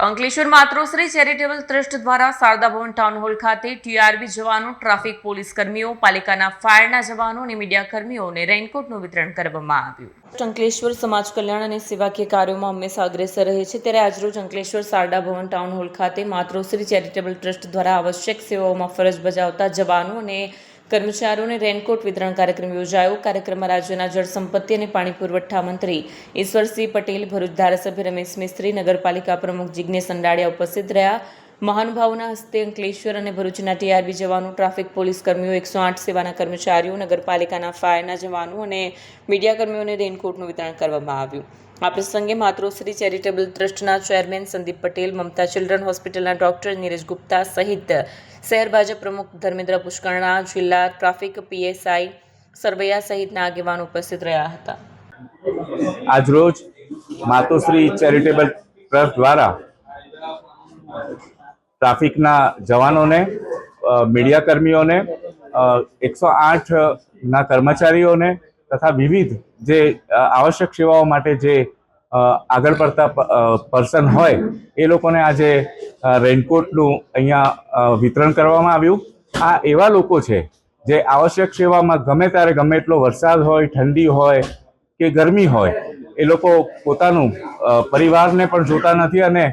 Ankleshwar માતૃશ્રી charitable trust દ્વારા શારદા ભવન town hall ખાતે TRB જવાનો, ટ્રાફિક પોલીસ કર્મીઓ, પાલિકાના ફાયરના જવાનો અને મીડિયા કર્મીઓને રેઇનકોટનું વિતરણ કરવામાં આવ્યું. અંકલેશ્વર સમાજ કલ્યાણ અને સેવાકીય કાર્યોમાં હંમેશા અગ્રેસર રહે છે, ત્યારે આજરોજ અંકલેશ્વર શારદા ભવન ટાઉન હોલ ખાતે માતૃશ્રી ચેરિટેબલ ટ્રસ્ટ દ્વારા આવશ્યક સેવાઓમાં ફરજ બજાવતા જવાનો અને કર્મચારીઓને રેનકોટ વિતરણ કાર્યક્રમ યોજાયો. કાર્યક્રમમાં રાજ્યના જળ સંપત્તિ અને પાણી પુરવઠા મંત્રી ઈશ્વરસિંહ પટેલ, ભરૂચ ધારાસભ્ય રમેશ મિસ્ત્રી, નગરપાલિકા પ્રમુખ જિગ્નેશ અંડાડિયા ઉપસ્થિત રહ્યા. મહાનુભાવોના હસ્તે અંકલેશ્વર અને ભરૂચના ટીઆરબી જવાનો, ટ્રાફિક પોલીસ કર્મીઓ, 108 સેવાના કર્મચારીઓ, નગરપાલિકાના ફાયરના જવાનો અને મીડિયા કર્મીઓને રેનકોટનું વિતરણ કરવામાં આવ્યું. આ પ્રસંગે માતૃશ્રી ચેરિટેબલ ટ્રસ્ટના ચેરમેન સંદીપ પટેલ, મમતા ચિલ્ડ્રન હોસ્પિટલના ડોક્ટર નીરજ ગુપ્તા સહિત શહેર ભાજપ પ્રમુખ ધર્મેન્દ્ર પુષ્કરણા, જિલ્લા ટ્રાફિક પીએસઆઈ સરવૈયા સહિતના આગેવાનો ઉપસ્થિત રહ્યા હતા. આજરોજ માતૃશ્રી ચેરિટેબલ ટ્રસ્ટ દ્વારા ટ્રાફિકના જવાનોને, મીડિયા કર્મીઓને, 108ના કર્મચારીઓને તથા વિવિધ જે આવશ્યક સેવાઓ માટે જે આગળ પડતા પર્સન હોય એ લોકોને આજે રેઇનકોટનું અહીંયા વિતરણ કરવામાં આવ્યું. આ એવા લોકો છે જે આવશ્યક સેવામાં ગમે ત્યારે, ગમે એટલો વરસાદ હોય, ઠંડી હોય કે ગરમી હોય, એ લોકો પોતાનું પરિવારને પણ જોતા નથી અને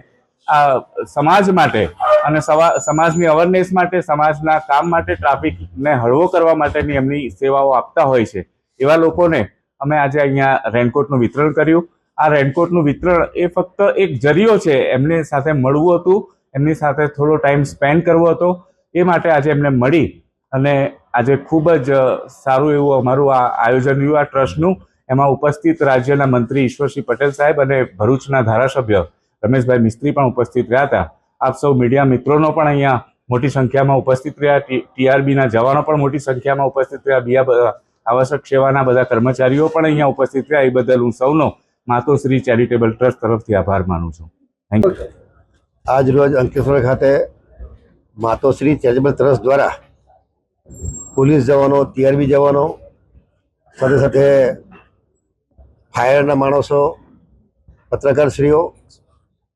આ સમાજ માટે અને સમાજની અવેરનેસ માટે, સમાજના કામ માટે, ટ્રાફિકને હળવો કરવા માટેની એમની સેવાઓ આપતા હોય છે. એવા લોકોને અમે આજે અહીંયા રેનકોટનું વિતરણ કર્યું. આ રેનકોટનું વિતરણ એ ફક્ત એક જરિયો છે, એમની સાથે મળવું હતું, એમની સાથે થોડો ટાઈમ સ્પેન્ડ કરવો હતો. એ માટે આજે એમને મળી અને આજે ખૂબ જ સારું એવું અમારું આ આયોજન રહ્યું આ ટ્રસ્ટનું. એમાં ઉપસ્થિત રાજ્યના મંત્રી ઈશ્વરસિંહ પટેલ સાહેબ અને ભરૂચના ધારાસભ્ય રમેશભાઈ મિસ્ત્રી પણ ઉપસ્થિત રહ્યા હતા. આપ સૌ મીડિયા મિત્રોનો પણ અહીંયા મોટી સંખ્યામાં ઉપસ્થિત રહ્યા. ટીઆરબીના જવાનો પણ મોટી સંખ્યામાં ઉપસ્થિત રહ્યા. બીજા આવશ્યક સેવાના બધા કર્મચારીઓ પણ અહીંયા ઉપસ્થિત રહ્યા. એ બદલ હું સૌનો માતૃશ્રી ચેરિટેબલ ટ્રસ્ટ તરફથી આભાર માનું છું. Thank you. આજ રોજ અંકલેશ્વર ખાતે માતૃશ્રી ચેરિટેબલ ટ્રસ્ટ દ્વારા પોલીસ જવાનો, ટીઆરબી જવાનો, સાથે સાથે ફાયરના માણસો, પત્રકારશ્રીઓ,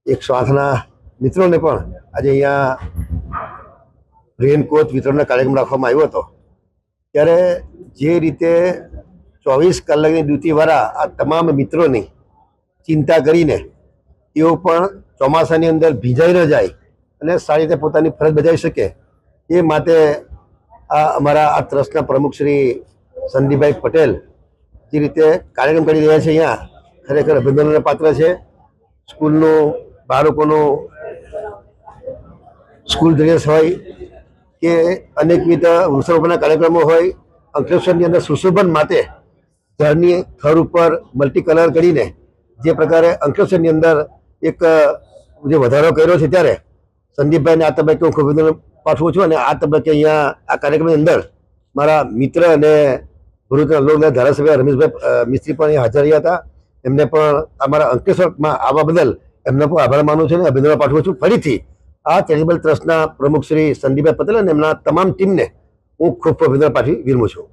108ના મિત્રોને પણ આજે અહીંયા રેનકોટ વિતરણનો કાર્યક્રમ રાખવામાં આવ્યો હતો. ત્યારે જે રીતે 24 કલાકની ડ્યુટીવાળા આ તમામ મિત્રોની ચિંતા કરીને તેઓ પણ ચોમાસાની અંદર ભીંજાઈ ન જાય અને સારી રીતે પોતાની ફરજ બજાવી શકે, એ માટે આ અમારા આ ટ્રસ્ટના પ્રમુખ શ્રી સંદીપભાઈ પટેલ જે રીતે કાર્યક્રમ કરી રહ્યા છે, અહીંયા ખરેખર અભિનંદનને પાત્ર છે. સ્કૂલનું, બાળકોનું સ્કૂલ ડ્રેસ હોય કે અનેકવિધ વૃક્ષારોપણના કાર્યક્રમો હોય, અંકલેશ્વરની અંદર સુશોભન માટે ઘરની થર ઉપર મલ્ટી કલર કરીને જે પ્રકારે અંકલેશ્વરની અંદર એક જે વધારો કર્યો છે, ત્યારે સંદીપભાઈને આ તબક્કે હું ખૂબ અભિનંદન પાઠવું છું. અને આ તબક્કે અહીંયા આ કાર્યક્રમની અંદર મારા મિત્ર અને ભરૂચના લોકના ધારાસભ્ય રમેશભાઈ મિસ્ત્રી પણ અહીંયા હાજર રહ્યા હતા. એમને પણ અમારા અંકલેશ્વરમાં આવવા બદલ એમને પણ આભાર માનું છું અને અભિનંદન પાઠવું છું. ફરીથી આ ચેરિટેબલ ટ્રસ્ટના પ્રમુખ શ્રી સંદીપભાઈ પટેલ અને એમના તમામ ટીમને હું ખૂબ અભિનંદન પાઠવી વિરમું છું.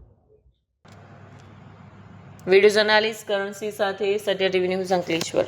વિડીયો જર્નાલિસ્ટ કરણસિંહ સાથે સત્ય ટીવી ન્યૂઝ અંકલેશ્વર.